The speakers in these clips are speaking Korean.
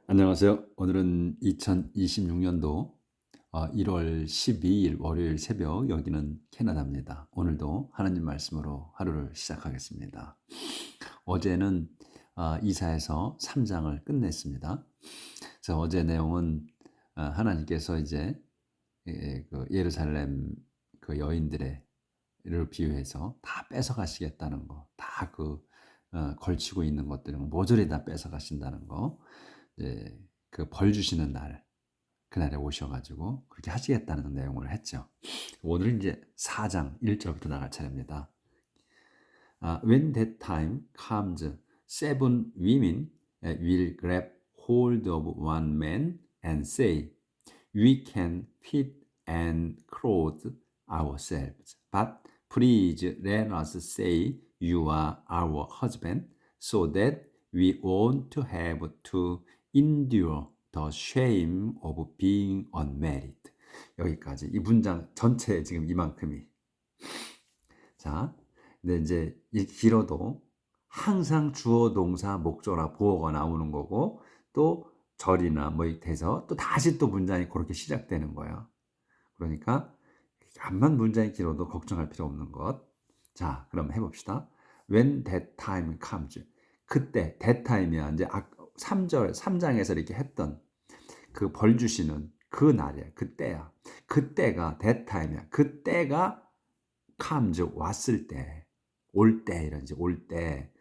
안녕하세요. 오늘은 2026년도 1월 12일 월요일 새벽, 여기는 캐나다입니다. 오늘도 하나님 말씀으로 하루를 시작하겠습니다. 어제는 이사야서 3장을 끝냈습니다. 그래서 어제 내용은 하나님께서 이제 그 예루살렘 그 여인들을 비유해서 다 뺏어가시겠다는 거, 다 걸치고 있는 것들을 모조리 다 뺏어가신다는 거, 이제 그 벌 주시는 날, 그날에 오셔가지고 그렇게 하시겠다는 내용을 했죠. 오늘은 이제 4장 1절부터 나갈 차례입니다. When that time comes, seven women will grab hold of one man and say, "We can feed and clothe ourselves, but please let us say you are our husband, so that we won't have to endure the shame of being unmarried." 여기까지. 이 문장 전체 지금 이만큼이. 자, 근데 이제 이 길어도 항상 주어, 동사, 목조나 보어가 나오는 거고, 또 절이나 뭐 돼서 또 다시 또 문장이 그렇게 시작되는 거예요. 그러니까 암만 문장이 길어도 걱정할 필요 없는 것. 자, 그럼 해봅시다. When that time comes. 그때, that time이야. 이제 3절, 3장에서 이렇게 했던 그 벌 주시는 그 날이야. 그때야. 그때가 that time이야. 그때가 comes, 왔을 때, 올 때, 이런지, 올 때.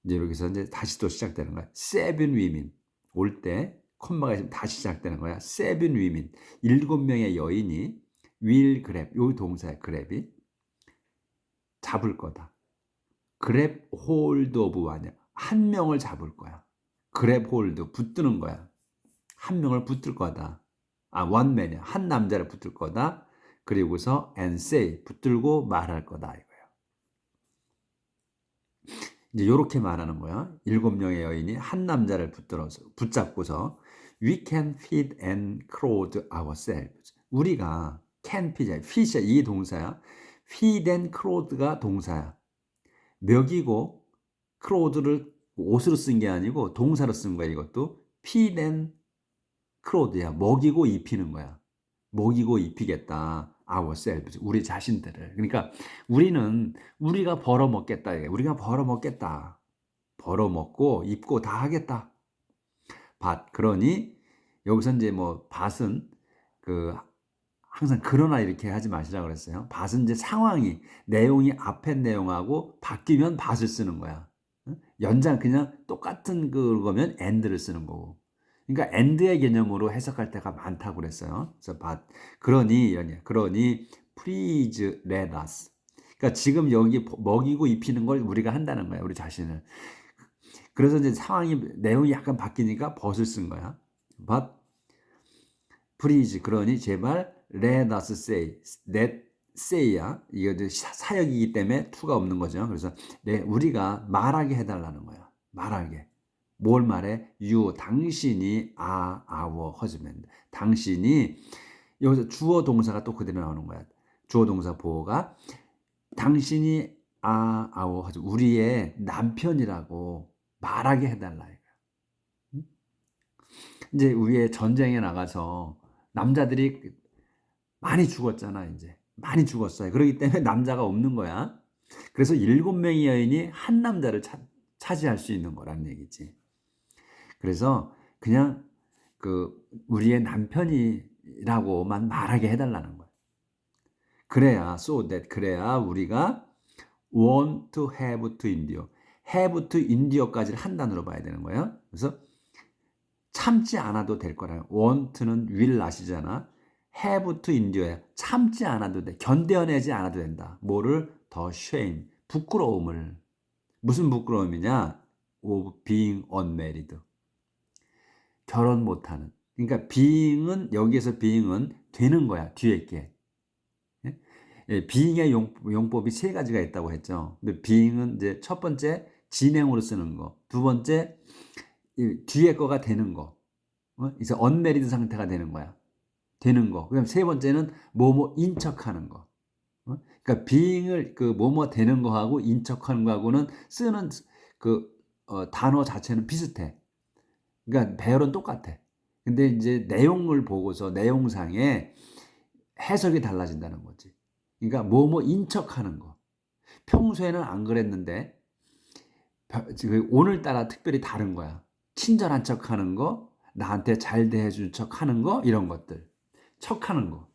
이제 여기서 이제 다시 또 시작되는 거야. seven women. 올 때, 콤마가 있으면 다시 시작되는 거야. seven women. 7명의 여인이 will grab, 요 동사의 grab이 잡을 거다. grab hold of one이야. 한 명을 잡을 거야. grab hold, 붙드는 거야. 한 명을 붙들 거다. one man이야. 한 남자를 붙들 거다. 그리고서 and say, 붙들고 말할 거다 이거예요. 이제 요렇게 말하는 거야. 7명의 여인이 한 남자를 붙잡고서 we can feed and clothe ourselves. 우리가 can feed이야. feed이야. 이 동사야. feed and clothe가 동사야. 먹이고 clothe를 옷으로 쓴 게 아니고 동사로 쓴 거야. 이것도 feed and clothe야. 먹이고 입히는 거야. 먹이고 입히겠다. ourselves, 우리 자신들을. 그러니까 우리가 벌어먹겠다. 우리가 벌어먹겠다. 벌어먹고 입고 다 하겠다. 밭. 그러니 여기서 이제 뭐 밭은 항상 그러나 이렇게 하지 마시라 그랬어요. 밭은 이제 상황이, 내용이 앞에 내용하고 바뀌면 밭을 쓰는 거야. 연장 그냥 똑같은 그거면 and를 쓰는 거고. 그러니까 and의 개념으로 해석할 때가 많다고 그랬어요. 그래서 그러니 please let us. 그러니까 지금 여기 먹이고 입히는 걸 우리가 한다는 거야. 우리 자신을. 그래서 이제 상황이, 내용이 약간 바뀌니까 벗을 쓴 거야. But please, 그러니 제발 let us say, let say야. 이거 사역이기 때문에 to가 없는 거죠. 그래서 우리가 말하게 해달라는 거야. 말하게. 뭘 말해? You, 당신이 are our husband. 당신이, 여기서 주어 동사가 또 그대로 나오는 거야. 주어 동사 보어가 당신이 are our husband, 우리의 남편이라고 말하게 해달라. 이제 위에 전쟁에 나가서 남자들이 많이 죽었잖아. 이제 많이 죽었어요. 그렇기 때문에 남자가 없는 거야. 그래서 7명의 여인이 한 남자를 차지할 수 있는 거란 얘기지. 그래서 그냥 우리의 남편이라고만 말하게 해달라는 거야. 그래야 so that, 그래야 우리가 want to have to endure, have to endure까지를 한 단어로 봐야 되는 거예요. 그래서 참지 않아도 될 거라요. want는 will 아시잖아. have to endure야. 참지 않아도 돼. 견뎌내지 않아도 된다. 뭐를? 더 shame, 부끄러움을. 무슨 부끄러움이냐? of being unmarried. 결혼 못하는. 그러니까 being은, 여기에서 being은 되는 거야. 뒤에 게. being의 용법이 3가지가 있다고 했죠. 근데 being은 이제 첫 번째 진행으로 쓰는 거, 두 번째 뒤에 거가 되는 거, 이제 unmarried 상태가 되는 거야. 되는 거. 그다음 세 번째는 뭐뭐 인척하는 거. 그러니까 being을 뭐뭐 되는 거하고 인척하는 거하고는 쓰는 단어 자체는 비슷해. 그러니까 배열은 똑같아. 근데 이제 내용을 보고서 내용상에 해석이 달라진다는 거지. 그러니까 뭐뭐 인척하는 거. 평소에는 안 그랬는데 오늘따라 특별히 다른 거야. 친절한 척하는 거, 나한테 잘 대해준 척하는 거, 이런 것들. 척하는 거.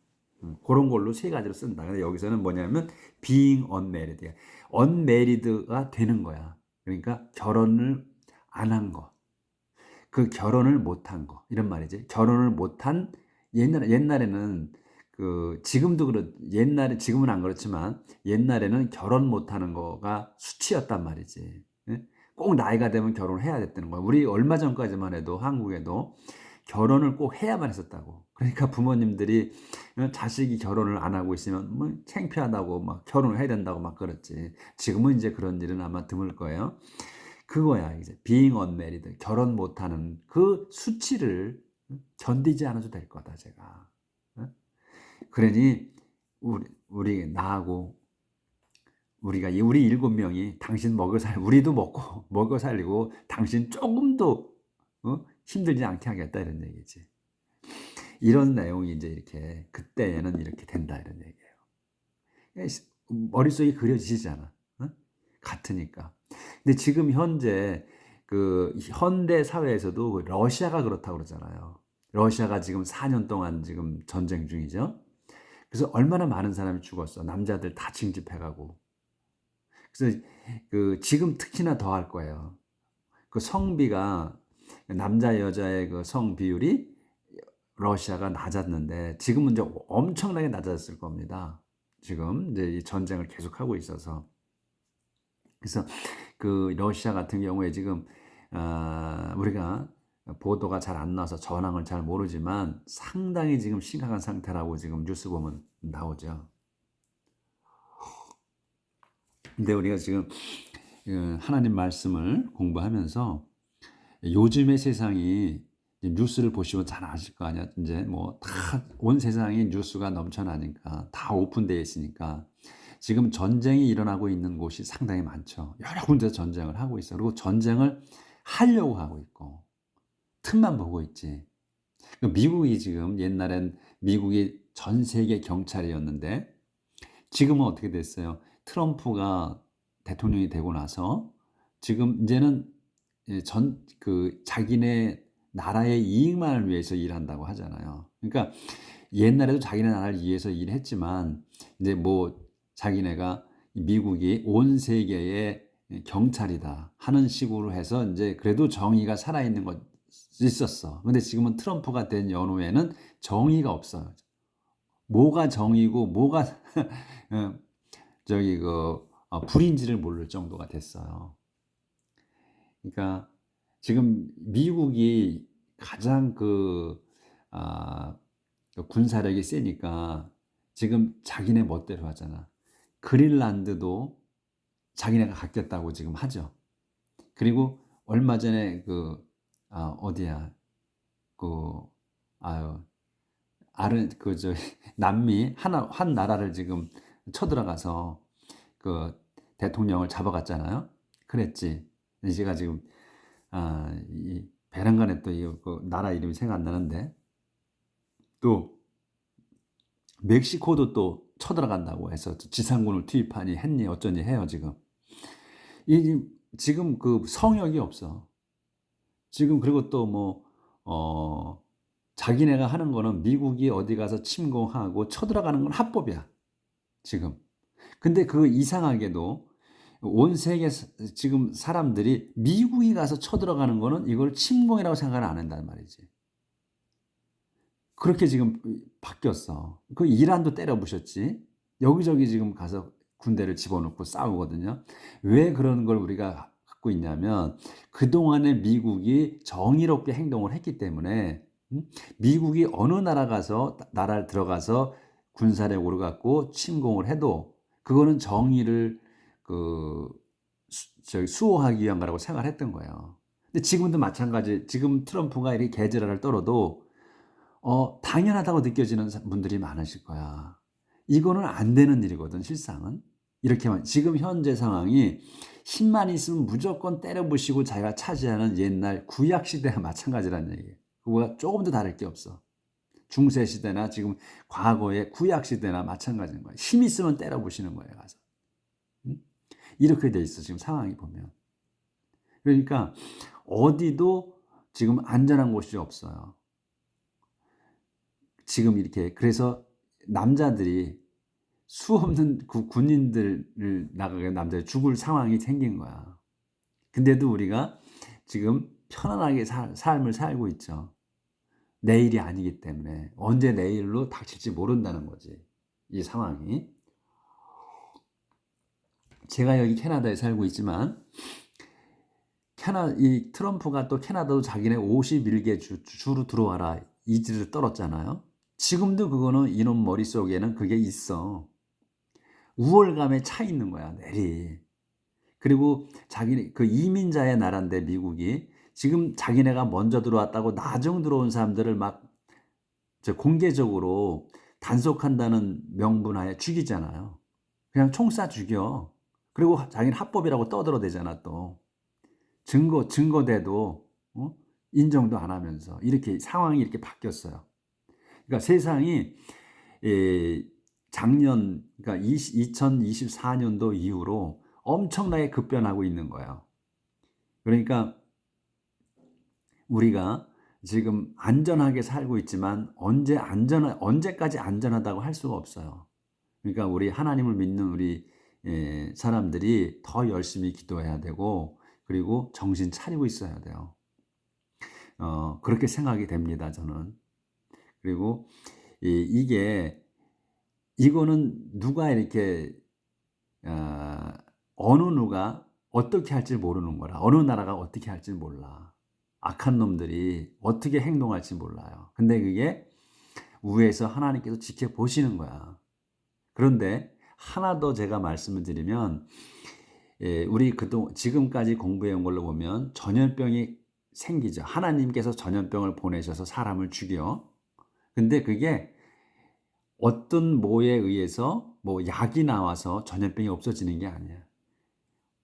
그런 걸로 세 가지로 쓴다. 근데 여기서는 뭐냐면 being unmarried. unmarried가 되는 거야. 그러니까 결혼을 안 한 거. 그 결혼을 못한 거. 이런 말이지. 결혼을 못한 옛날에는 지금도 옛날에 지금은 안 그렇지만 옛날에는 결혼 못하는 거가 수치였단 말이지. 예? 꼭 나이가 되면 결혼을 해야 됐다는 거야. 우리 얼마 전까지만 해도 한국에도 결혼을 꼭 해야만 했었다고. 그러니까 부모님들이 자식이 결혼을 안 하고 있으면 뭐 창피하다고 막 결혼을 해야 된다고 막 그랬지. 지금은 이제 그런 일은 아마 드물 거예요. 그거야 이제 being unmarried, 결혼 못하는 그 수치를 견디지 않아도 될 거다 제가. 그러니 우리 나하고 우리 7명이 당신 우리도 먹고 먹여 살리고 당신 조금도 힘들지 않게 하겠다 이런 얘기지. 이런 내용이 이제 이렇게 그때는 이렇게 된다 이런 얘기예요. 머릿속에 그려지잖아. 같으니까. 근데 지금 현재 현대 사회에서도 러시아가 그렇다고 그러잖아요. 러시아가 지금 4년 동안 지금 전쟁 중이죠. 그래서 얼마나 많은 사람이 죽었어. 남자들 다 징집해가고. 그래서 지금 특히나 더 할 거예요. 성비가 남자 여자의 성 비율이 러시아가 낮았는데 지금은 이제 엄청나게 낮았을 겁니다. 지금 이제 이 전쟁을 계속하고 있어서. 그래서 러시아 같은 경우에 지금 우리가 보도가 잘 안 나와서 전황을 잘 모르지만 상당히 지금 심각한 상태라고 지금 뉴스 보면 나오죠. 근데 우리가 지금 하나님 말씀을 공부하면서 요즘의 세상이 뉴스를 보시면 잘 아실 거 아니야. 이제 뭐 다 온 세상이 뉴스가 넘쳐나니까 다 오픈되어 있으니까 지금 전쟁이 일어나고 있는 곳이 상당히 많죠. 여러 군데서 전쟁을 하고 있어. 그리고 전쟁을 하려고 하고 있고 틈만 보고 있지. 미국이 지금 옛날엔 미국이 전 세계 경찰이었는데 지금은 어떻게 됐어요? 트럼프가 대통령이 되고 나서 지금 이제는 자기네 나라의 이익만을 위해서 일한다고 하잖아요. 그러니까 옛날에도 자기네 나라를 위해서 일했지만 이제 뭐 자기네가 미국이 온 세계의 경찰이다 하는 식으로 해서 이제 그래도 정의가 살아있는 것 있었어. 근데 지금은 트럼프가 된 연후에는 정의가 없어요. 뭐가 정의고 뭐가 불인지를 모를 정도가 됐어요. 그러니까 지금 미국이 가장 군사력이 세니까 지금 자기네 멋대로 하잖아. 그린란드도 자기네가 갖겠다고 지금 하죠. 그리고 얼마 전에 어디야 남미 한 나라를 지금 쳐들어가서 대통령을 잡아갔잖아요. 그랬지. 제가 지금 이 베랑간에 또 나라 이름이 생각 안 나는데 또 멕시코도 또 쳐들어간다고 해서 지상군을 투입하니 했니 어쩌니 해요 지금. 지금 성역이 없어. 지금 그리고 또 자기네가 하는 거는 미국이 어디 가서 침공하고 쳐들어가는 건 합법이야 지금. 근데 이상하게도 온 세계 지금 사람들이 미국이 가서 쳐들어가는 거는 이걸 침공이라고 생각을 안 한단 말이지. 그렇게 지금 바뀌었어. 이란도 때려부셨지. 여기저기 지금 가서 군대를 집어넣고 싸우거든요. 왜 그런 걸 우리가 갖고 있냐면 그동안에 미국이 정의롭게 행동을 했기 때문에 미국이 어느 나라를 들어가서 군사력으로 갖고 침공을 해도 그거는 정의를 수호하기 위한 거라고 생각을 했던 거예요. 근데 지금도 마찬가지. 지금 트럼프가 이렇게 개제라를 떨어도 당연하다고 느껴지는 분들이 많으실 거야. 이거는 안 되는 일이거든, 실상은. 이렇게만 지금 현재 상황이 힘만 있으면 무조건 때려부시고 자기가 차지하는 옛날 구약 시대와 마찬가지라는 얘기예요. 그거가 조금 더 다를 게 없어. 중세 시대나 지금 과거의 구약 시대나 마찬가지인 거예요. 힘 있으면 때려부시는 거예요, 가서. 응? 이렇게 돼 있어, 지금 상황이 보면. 그러니까 어디도 지금 안전한 곳이 없어요. 지금 이렇게 그래서 남자들이 수 없는 군인들을 나가게 남자들이 죽을 상황이 생긴 거야. 근데도 우리가 지금 편안하게 삶을 살고 있죠. 내일이 아니기 때문에 언제 내일로 닥칠지 모른다는 거지. 이 상황이. 제가 여기 캐나다에 살고 있지만 이 트럼프가 또 캐나다도 자기네 51개 주로 들어와라 이지를 떨었잖아요. 지금도 그거는 이놈 머릿속에는 그게 있어. 우월감에 차 있는 거야, 내리. 그리고 자기네 그 이민자의 나라인데 미국이 지금 자기네가 먼저 들어왔다고 나중 들어온 사람들을 막 공개적으로 단속한다는 명분하에 죽이잖아요. 그냥 총 쏴 죽여. 그리고 자기는 합법이라고 떠들어대잖아 또. 증거돼도 인정도 안 하면서 이렇게 상황이 이렇게 바뀌었어요. 그러니까 세상이 작년 그러니까 2024년도 이후로 엄청나게 급변하고 있는 거예요. 그러니까 우리가 지금 안전하게 살고 있지만 언제까지 안전하다고 할 수가 없어요. 그러니까 우리 하나님을 믿는 우리 사람들이 더 열심히 기도해야 되고 그리고 정신 차리고 있어야 돼요. 그렇게 생각이 됩니다, 저는. 그리고 이거는 누가 이렇게 어느 누가 어떻게 할지 모르는 거라. 어느 나라가 어떻게 할지 몰라. 악한 놈들이 어떻게 행동할지 몰라요. 근데 그게 위에서 하나님께서 지켜보시는 거야. 그런데 하나 더 제가 말씀을 드리면 우리 지금까지 공부해온 걸로 보면 전염병이 생기죠. 하나님께서 전염병을 보내셔서 사람을 죽여. 근데 그게 어떤 뭐에 의해서 뭐 약이 나와서 전염병이 없어지는 게 아니야.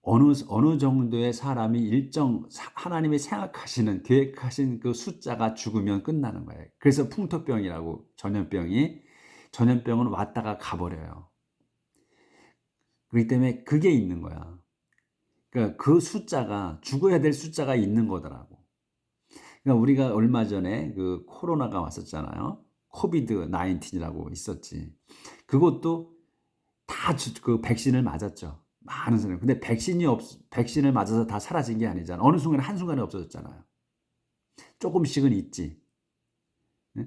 어느 정도의 사람이 하나님이 생각하시는 계획하신 그 숫자가 죽으면 끝나는 거예요. 그래서 풍토병이라고 전염병은 왔다가 가버려요. 그렇기 때문에 그게 있는 거야. 그러니까 그 숫자가 죽어야 될 숫자가 있는 거더라고. 그러니까 우리가 얼마 전에 그 코로나가 왔었잖아요. 코비드 19이라고 있었지. 그것도 다 그 백신을 맞았죠. 많은 사람. 근데 백신을 맞아서 다 사라진 게 아니잖아. 어느 순간에 한순간에 없어졌잖아요. 조금씩은 있지.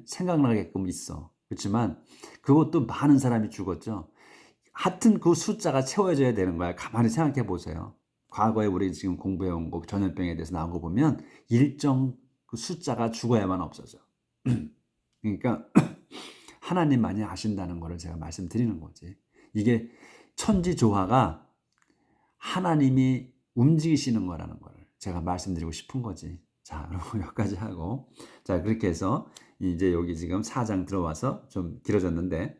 생각나게끔 있어. 그렇지만 그것도 많은 사람이 죽었죠. 하여튼 그 숫자가 채워져야 되는 거야. 가만히 생각해 보세요. 과거에 우리 지금 공부해온 거 전염병에 대해서 나온 거 보면 일정 그 숫자가 죽어야만 없어져. 그러니까 하나님만이 아신다는 거를 제가 말씀드리는 거지. 이게 천지조화가 하나님이 움직이시는 거라는 걸 제가 말씀드리고 싶은 거지. 자, 그럼 여기까지 하고. 자, 그렇게 해서 이제 여기 지금 4장 들어와서 좀 길어졌는데,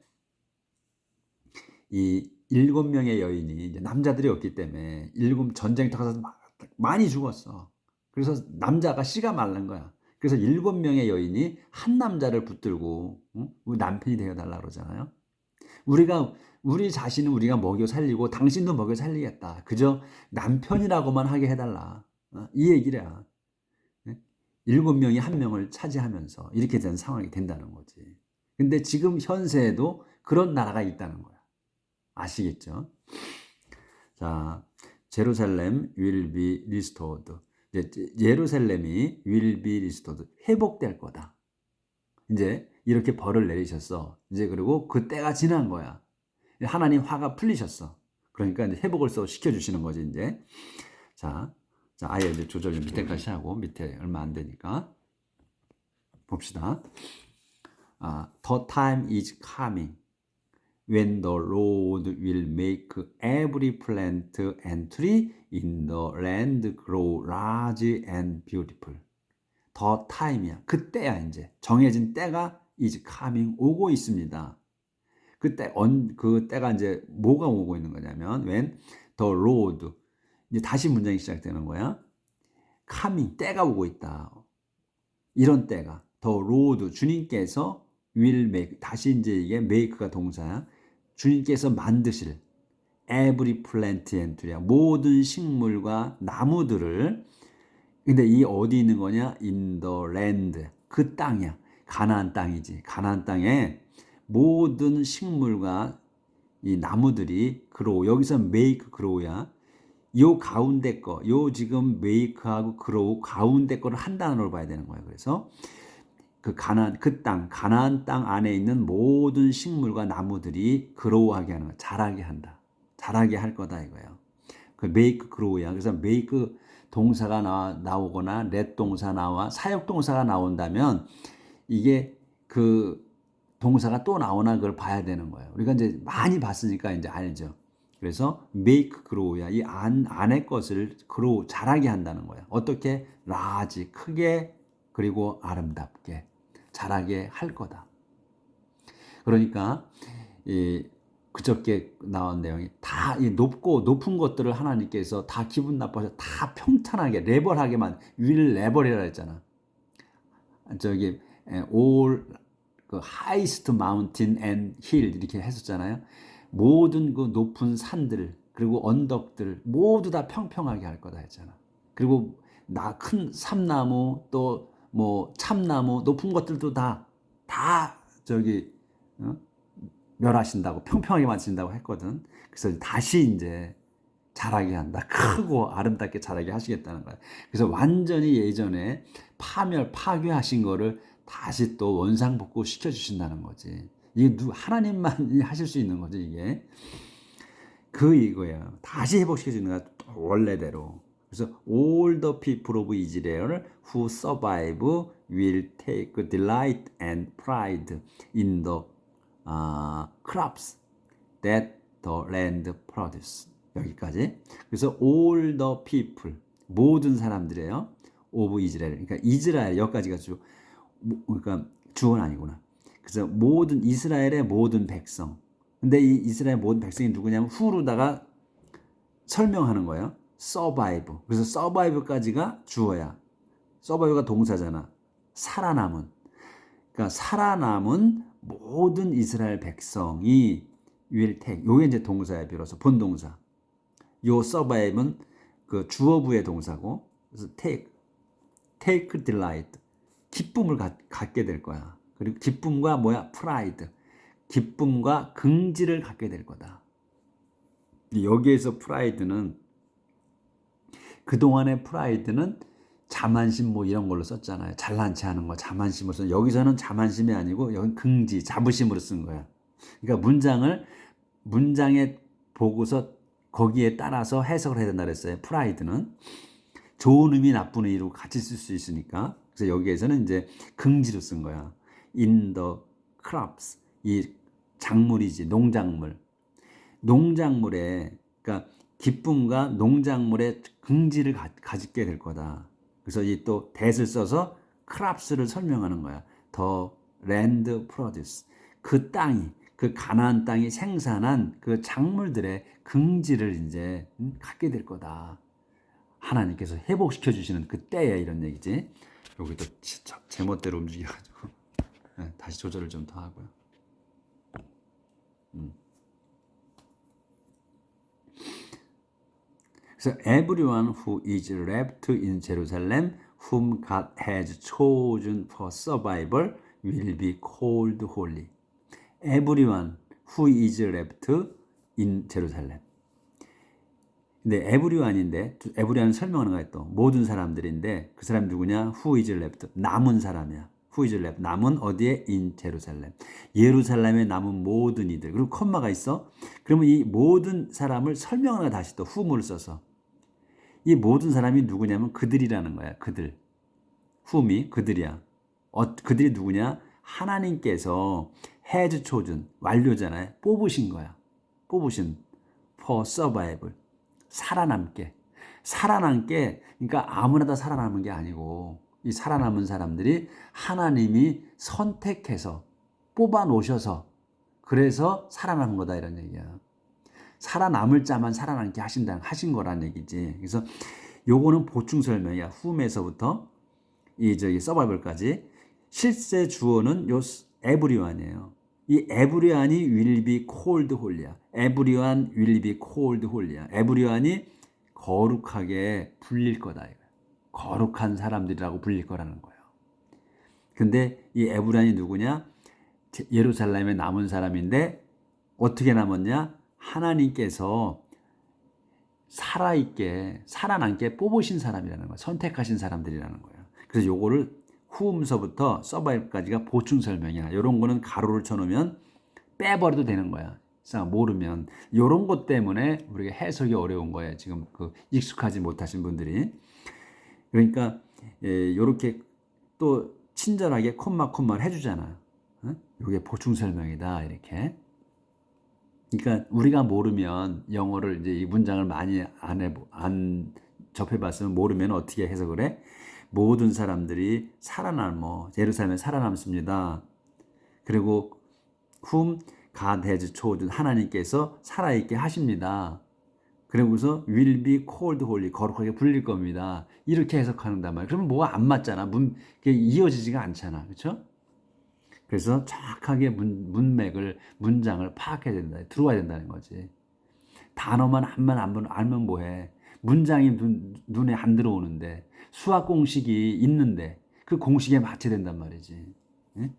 이 7명의 여인이 이제 남자들이 없기 때문에 전쟁터 가서 많이 죽었어. 그래서 남자가 씨가 마른 거야. 그래서 7명의 여인이 한 남자를 붙들고 우리 남편이 되어달라 그러잖아요. 우리 자신은 우리가 먹여 살리고 당신도 먹여 살리겠다. 그저 남편이라고만 하게 해달라. 이 얘기야. 7명이 한 명을 차지하면서 이렇게 된 상황이 된다는 거지. 근데 지금 현세에도 그런 나라가 있다는 거야. 아시겠죠? 자, 제루살렘 will be restored. 예루살렘이 will be restored. 회복될 거다. 이제 이렇게 벌을 내리셨어. 이제 그리고 그 때가 지난 거야. 하나님 화가 풀리셨어. 그러니까 이제 회복을 시켜주시는 거지, 이제. 자, 아예 이제 조절 좀 밑에까지 하고, 밑에 얼마 안 되니까. 봅시다. The time is coming when the Lord will make every plant and tree in the land grow large and beautiful. The time이야. 그때야, 이제. 정해진 때가 is coming, 오고 있습니다. 그 때가 이제 뭐가 오고 있는 거냐면 when the Lord 이제 다시 문장이 시작되는 거야. coming, 때가 오고 있다. 이런 때가. The Lord, 주님께서 will make, 다시 이제 이게 make가 동사야. 주님께서 만드실 every plant and tree야. 모든 식물과 나무들을. 근데 이 어디 있는 거냐? In the land. 그 땅이야. 가나안 땅이지. 가나안 땅에 모든 식물과 이 나무들이 grow. 여기서 make grow야. 요 가운데 거, 요 지금 make하고 grow 가운데 거를 한 단어로 봐야 되는 거예요. 그래서 그 가나안 땅 안에 있는 모든 식물과 나무들이 grow하게 하는 거야. 자라게 한다. 자라게 할 거다 이거예요. 그 make grow야. 그래서 make 동사가 나오거나 let 동사 나와 사역 동사가 나온다면 이게 그 동사가 또 나오나 그걸 봐야 되는 거예요. 우리가 이제 많이 봤으니까 이제 알죠. 그래서 make grow야. 이 안의 것을 grow 자라게 한다는 거예요. 어떻게? large 크게 그리고 아름답게 자라게 할 거다. 그러니까 이 그저께 나온 내용이 다 이 높은 것들을 하나님께서 다 기분 나빠서 다 평탄하게 레벌하게만 will 레벌이라 했잖아. 저기 all 그 highest mountain and hill 이렇게 했었잖아요. 모든 그 높은 산들 그리고 언덕들 모두 다 평평하게 할 거다 했잖아. 그리고 큰 삼나무 또 뭐 참나무 높은 것들도 다 저기 멸하신다고 평평하게 만드신다고 했거든. 그래서 다시 이제 자라게 한다. 크고 아름답게 자라게 하시겠다는 거야. 그래서 완전히 예전에 파괴하신 거를 다시 또 원상복구 시켜주신다는 거지. 이게 하나님만 하실 수 있는 거지, 이게. 이거야. 다시 회복시켜주는 거야, 원래대로. 그래서 all the people of Israel who survive will take delight and pride in the crops that the land produce. 여기까지. 그래서 all the people, 모든 사람들이에요. of Israel. 그러니까 이스라엘 여기까지가 그러니까 주어는 아니구나. 그래서 모든 이스라엘의 모든 백성. 근데 이 이스라엘 모든 백성이 누구냐면 후로다가 설명하는 거예요. survive. 그래서 survive까지가 주어야. survive가 동사잖아. 살아남은. 그러니까 살아남은 모든 이스라엘 백성이 will take. 요게 이제 동사야, 비로소 본동사. 요 survive는 그 주어부의 동사고, 그래서 take delight. 기쁨을 갖게 될 거야. 그리고 기쁨과 뭐야? pride. 기쁨과 긍지를 갖게 될 거다. 여기에서 pride는 그동안의 pride는 자만심 뭐 이런 걸로 썼잖아요. 잘난 체 하는 거 자만심으로 썼는데 여기서는 자만심이 아니고 여기 긍지, 자부심으로 쓴 거야. 그러니까 문장에 보고서 거기에 따라서 해석을 해야 된다 그랬어요. pride는 좋은 의미, 나쁜 의미로 같이 쓸 수 있으니까. 그래서 여기에서는 이제 긍지로 쓴 거야. In the crops. 이 작물이지, 농작물. 농작물에, 그러니까 기쁨과 농작물의 긍지를 가지게 될 거다. 그래서 이 또 that을 써서 crops를 설명하는 거야. The land produce. 그 땅이, 그 가나안 땅이 생산한 그 작물들의 긍지를 이제 갖게 될 거다. 하나님께서 회복시켜 주시는 그 때에 이런 얘기지. 여기도 제멋대로 움직여가지고 다시 조절을 좀 더 하고요. 그래서 everyone who is left in Jerusalem, whom God has chosen for survival, will be called holy. Everyone who is left in Jerusalem. 근데 everyone인데 everyone은 설명하는 거야 또 모든 사람들인데 그 사람이 누구냐? Who is left? 남은 사람이야. Who is left? 남은 어디에? In Jerusalem. 예루살렘에 남은 모든 이들. 그리고 콤마가 있어. 그러면 이 모든 사람을 설명하는 거야 다시 또 whom을 써서. 이 모든 사람이 누구냐면 그들이라는 거야. 그들. whom이 그들이야. 그들이 누구냐? 하나님께서 has chosen 완료잖아요. 뽑으신 거야. 뽑으신 for survival. 살아남게. 그러니까 아무나 다 살아남은 게 아니고 이 살아남은 사람들이 하나님이 선택해서 뽑아 놓으셔서 그래서 살아남은 거다 이런 얘기야. 살아남을 자만 살아남게 하신 거란 얘기지. 그래서 요거는 보충 설명이야. whom에서부터 이 서바이벌까지. 실제 주어는 요 everyone이에요. 이 everyone이 will be called holy야. everyone will be called holy야. everyone이 거룩하게 불릴 거다. 거룩한 사람들이라고 불릴 거라는 거예요. 근데 이 에브라임이 누구냐? 예루살렘에 남은 사람인데 어떻게 남았냐? 하나님께서 살아남게 뽑으신 사람이라는 거예요. 선택하신 사람들이라는 거예요. 그래서 요거를 후음서부터 서바이벌까지가 보충 설명이야. 이런 거는 가로를 쳐놓으면 빼버려도 되는 거야. 모르면 이런 것 때문에 우리가 해석이 어려운 거예요. 지금 익숙하지 못하신 분들이. 그러니까 이렇게 또 친절하게 콤마를 해주잖아. 이게 보충 설명이다 이렇게. 그러니까 우리가 모르면 영어를 이제 이 문장을 많이 안 접해봤으면 모르면 어떻게 해석을 해? 모든 사람들이 예루살렘에 살아남습니다. 그리고 whom God has chosen, 하나님께서 살아있게 하십니다. 그러고서 will be called holy, 거룩하게 불릴 겁니다. 이렇게 해석하는단 말이에요. 그러면 뭐가 안 맞잖아. 이어지지가 않잖아. 그렇죠? 그래서 정확하게 문장을 파악해야 된다. 들어와야 된다는 거지. 단어만 알면 뭐해. 문장이 눈에 안 들어오는데 수학 공식이 있는데 그 공식에 맞춰야 된단 말이지. 예?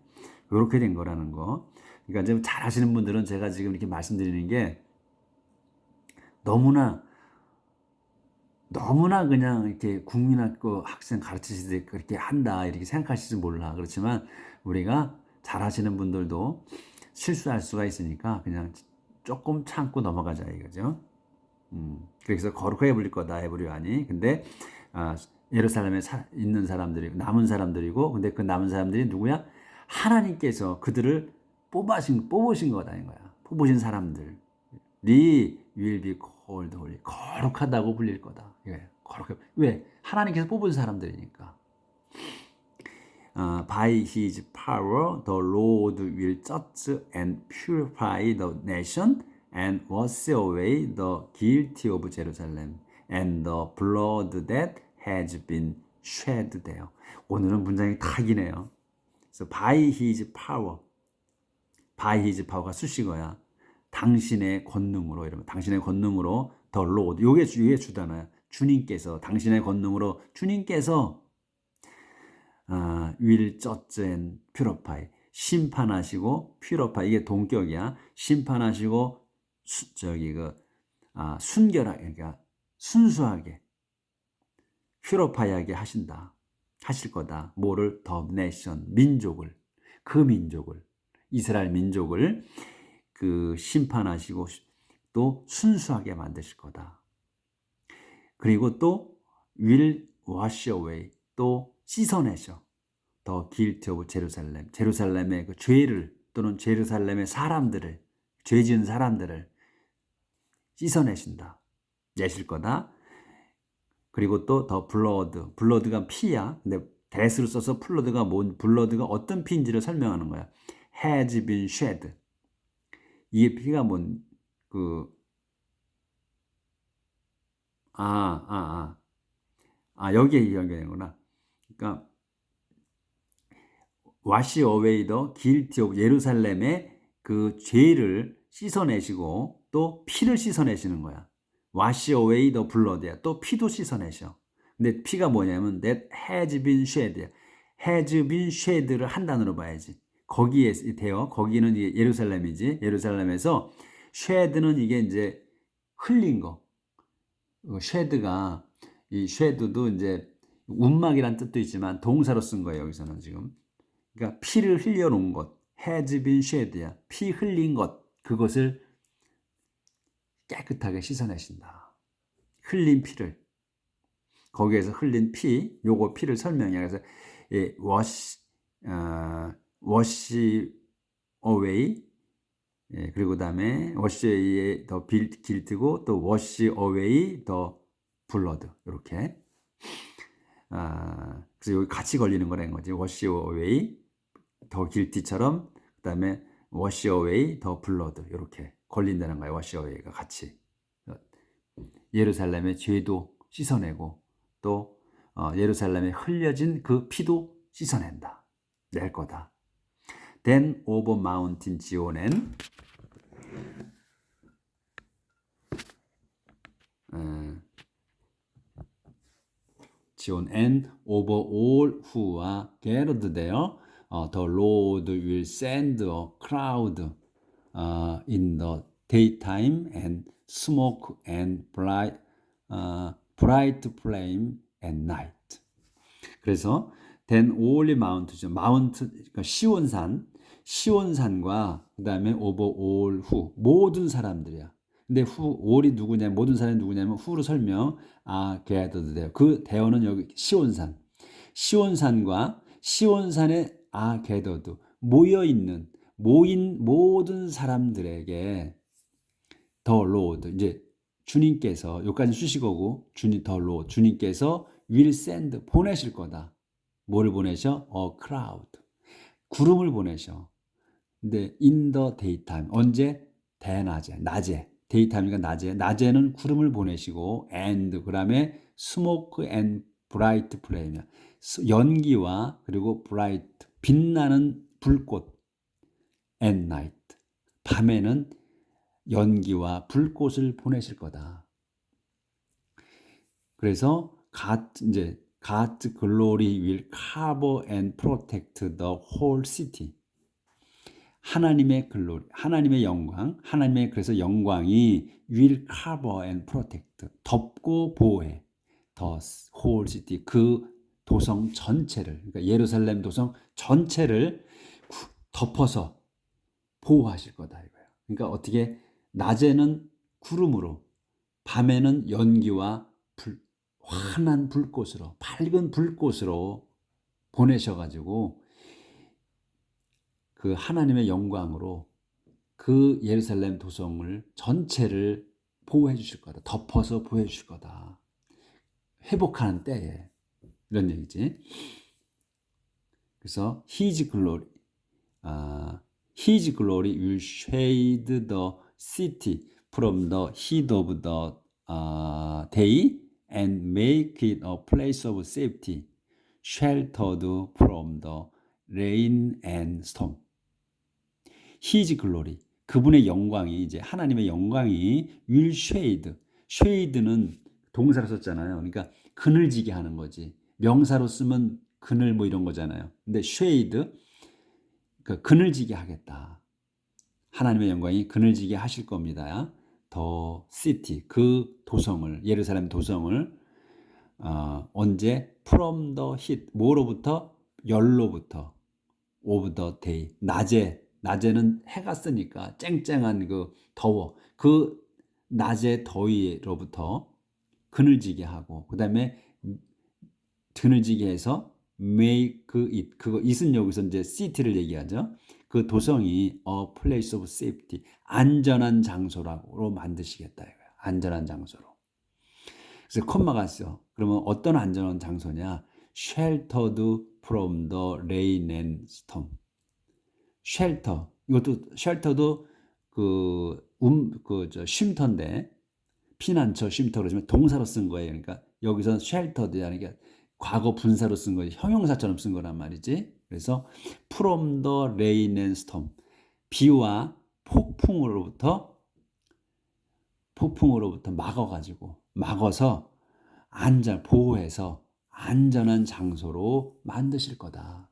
이렇게 된 거라는 거. 그러니까 좀 잘 하시는 분들은 제가 지금 이렇게 말씀드리는 게 너무나 그냥 이렇게 국민학교 학생 가르치실 때 그렇게 한다 이렇게 생각하실지 몰라. 그렇지만 우리가 잘 하시는 분들도 실수할 수가 있으니까 그냥 조금 참고 넘어가자 이거죠. 그래서 거룩하게 불릴 거다 에브리완이. 근데 예루살렘에 있는 사람들이 남은 사람들이고, 근데 그 남은 사람들이 누구야? 하나님께서 그들을 뽑으신 거다 이 거야. 뽑으신 사람들이 will be called holy, 거룩하다고 불릴 거다. 왜? 하나님께서 뽑은 사람들이니까. By his power, the Lord will judge and purify the nation and wash away the guilt of Jerusalem and the blood that has been shed there. 오늘은 문장이 다 기네요. 그래서 by his power가 수식어야. 당신의 권능으로, 이러면 당신의 권능으로 the Lord, 요게 주단어야. 주님께서, 당신의 권능으로 주님께서 will judge and purify, 심판하시고 purify, 이게 동격이야. 심판하시고 순결하게, 그러니까 순수하게, purify하게 하실 거다. 뭐를? the nation, 그 민족을, 이스라엘 민족을 심판하시고 또 순수하게 만드실 거다. 그리고 또 will wash away, 또 씻어내셔. The guilt of Jerusalem, 제루살렘의 그 죄를, 또는 제루살렘의 사람들을, 죄 지은 사람들을 내실 거다. 그리고 또 the blood가 피야. 근데 that을 써서 blood가 어떤 피인지를 설명하는 거야. has been shed, 이게 피가 여기에 연결되는구나. 그러니까 wash away the guilt of, 예루살렘의 그 죄를 씻어내시고 또 피를 씻어내시는 거야. wash away the blood야. 또 피도 씻어내셔. 근데 피가 뭐냐면 that has been shed, has been shed를 한 단어로 봐야지. 거기에 돼요. 거기는 이제 예루살렘이지. 예루살렘에서 shed는 이게 이제 흘린 거. shed가, 이 shed도 이제 운막이란 뜻도 있지만 동사로 쓴 거예요. 여기서는 지금. 그러니까 피를 흘려 놓은 것, has been shed야. 피 흘린 것, 그것을 깨끗하게 씻어내신다. 흘린 피를. 거기에서 흘린 피, 요거 피를 설명해. 그래서 wash away, 그리고 그다음에 wash away의 더 guilt고, 또 wash away the blood, 이렇게. 그래서 여기 같이 걸리는 거라는 거지. wash away the guilt처럼, 그다음에 wash away the blood, 이렇게 걸린다는 거예요. 워시어웨이가 같이. 예루살렘의 죄도 씻어내고 또 예루살렘에 흘려진 그 피도 씻어낸다. 낼 거다. Then over mountain 지온엔 지온 and over all who are gathered there, the Lord will send a crowd in the daytime and smoke and bright flame at night. 그래서 then all mountains, 마운트 그러니까 시온산과 그다음에 over all who 모든 사람들이야. 근데 all이 누구냐, 모든 사람이 누구냐면 who로 설명, gathered 돼요. 그 대어는 여기 시온산과 시온산에 gathered 모인 모든 사람들에게 the Lord, 이제 주님께서, 여기까지 수식어고 the Lord, 주님께서 will send, 보내실 거다. 뭐를 보내셔? A crowd, 구름을 보내셔. 근데 in the daytime, 언제? 대낮에, 낮에. daytime이니까 낮에는 구름을 보내시고 and 그 다음에 smoke and bright flame, 연기와 그리고 bright, 빛나는 불꽃, at night, 밤에는 연기와 불꽃을 보내실 거다. 그래서 God's glory will cover and protect the whole city. 하나님의 글로리, 하나님의 영광, 그래서 영광이 will cover and protect, 덮고 보호해, the whole city, 그 도성 전체를, 그러니까 예루살렘 도성 전체를 덮어서 보호하실 거다 이거예요. 그러니까 어떻게 낮에는 구름으로, 밤에는 연기와 환한 불꽃으로, 밝은 불꽃으로 보내셔가지고 그 하나님의 영광으로 그 예루살렘 도성을 전체를 보호해 주실 거다. 덮어서 보호해 주실 거다. 회복하는 때에, 이런 얘기지. 그래서 His glory will shade the city from the heat of the day and make it a place of safety, sheltered from the rain and storm. His glory, 그분의 영광이, 이제 하나님의 영광이 will shade, shade는 동사로 썼잖아요. 그러니까 그늘지게 하는 거지. 명사로 쓰면 그늘 뭐 이런 거잖아요. 근데 shade, 그러니까 그늘지게 하겠다. 하나님의 영광이 그늘지게 하실 겁니다. The city, 그 도성을, 예루살렘 도성을 언제? From the heat, 뭐로부터? 열로부터. Of the day, 낮에는 해가 쓰니까 쨍쨍한 그 더워, 그 낮의 더위로부터 그늘지게 하고, 그 다음에 그늘지게 해서 make it, 그거 it은 여기서 이제 city를 얘기하죠. 그 도성이 a place of safety, 안전한 장소로 만드시겠다 이거야. 안전한 장소로. 그래서 콤마가 있어. 그러면 어떤 안전한 장소냐? sheltered from the rain and storm. 쉘터, 이것도 쉘터도 쉼터인데, 피난처 쉼터 그러지만 동사로 쓴 거예요. 그러니까 여기서 쉘터라는 게 과거 분사로 쓴 거지, 형용사처럼 쓴 거란 말이지. 그래서 from the rain and storm, 비와 폭풍으로부터 막아서 보호해서 안전한 장소로 만드실 거다.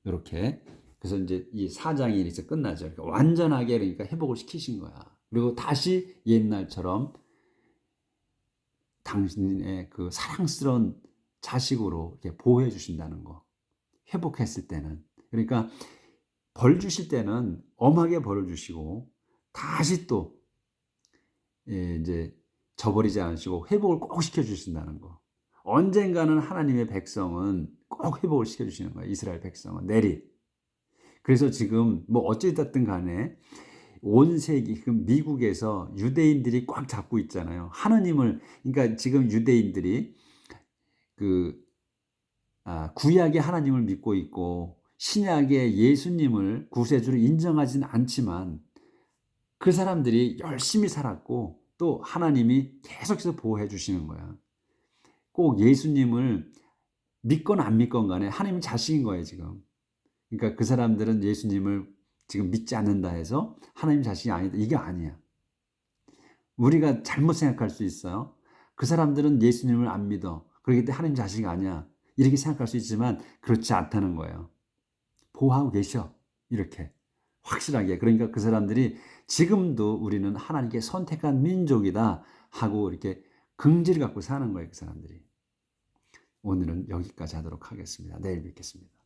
이렇게. 그래서 이제 이 4장이 이제 끝나죠. 그러니까 완전하게, 그러니까 회복을 시키신 거야. 그리고 다시 옛날처럼 당신의 그 사랑스러운 자식으로 이렇게 보호해 주신다는 거. 회복했을 때는. 그러니까 벌 주실 때는 엄하게 벌을 주시고, 다시 또 이제 저버리지 않으시고 회복을 꼭 시켜 주신다는 거. 언젠가는 하나님의 백성은 꼭 회복을 시켜 주시는 거예요. 이스라엘 백성은 내리. 그래서 지금 뭐 어찌됐든 간에 온 세계, 미국에서 유대인들이 꽉 잡고 있잖아요. 하느님을, 그러니까 지금 유대인들이 구약의 하나님을 믿고 있고 신약의 예수님을 구세주로 인정하지는 않지만 그 사람들이 열심히 살았고 또 하나님이 계속해서 보호해 주시는 거야. 꼭 예수님을 믿건 안 믿건 간에 하나님 자식인 거예요 지금. 그러니까 그 사람들은 예수님을 지금 믿지 않는다 해서 하나님 자식이 아니다, 이게 아니야. 우리가 잘못 생각할 수 있어요. 그 사람들은 예수님을 안 믿어, 그렇기 때문에 하나님 자식이 아니야, 이렇게 생각할 수 있지만 그렇지 않다는 거예요. 보호하고 계셔, 이렇게 확실하게. 그러니까 그 사람들이 지금도 우리는 하나님께 선택한 민족이다 하고 이렇게 긍지를 갖고 사는 거예요, 그 사람들이. 오늘은 여기까지 하도록 하겠습니다. 내일 뵙겠습니다.